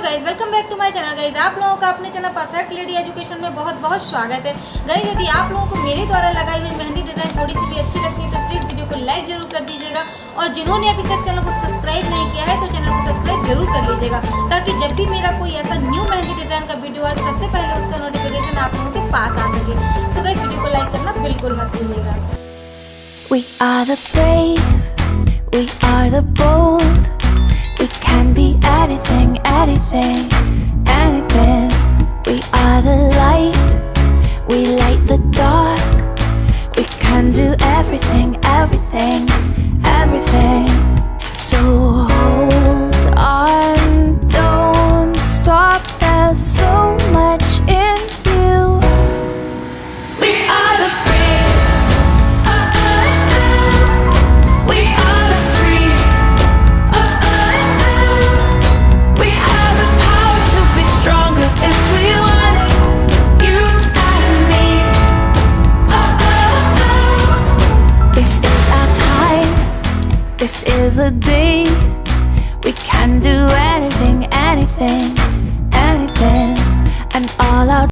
Guys, welcome back to my channel. Guys, आप लोगों का अपने चैनल परफेक्ट लेडी एजुकेशन में बहुत बहुत स्वागत है। गाइज, यदि आप लोगों को मेरे द्वारा लगाई हुई मेहंदी डिज़ाइन थोड़ी सी भी अच्छी लगती है तो प्लीज़ वीडियो को लाइक जरूर कर दीजिएगा, और जिन्होंने अभी तक चैनल को सब्सक्राइब नहीं किया है तो चैनल को सब्सक्राइब जरूर कर लीजिएगा, ताकि जब भी मेरा कोई ऐसा न्यू मेहंदी डिज़ाइन का वीडियो आए सबसे पहले उसका नोटिफिकेशन आप लोगों के पास आ सके। सो गाइज, वीडियो को लाइक करना बिल्कुल मत भूलिएगा। We are the brave, we are the bold. We can be anything, anything, anything. We are the light, we light the dark. We can do everything, everything, everything. So hold on, don't stop, there's so much in you. We are the This is the day we can do anything, anything, anything, and all our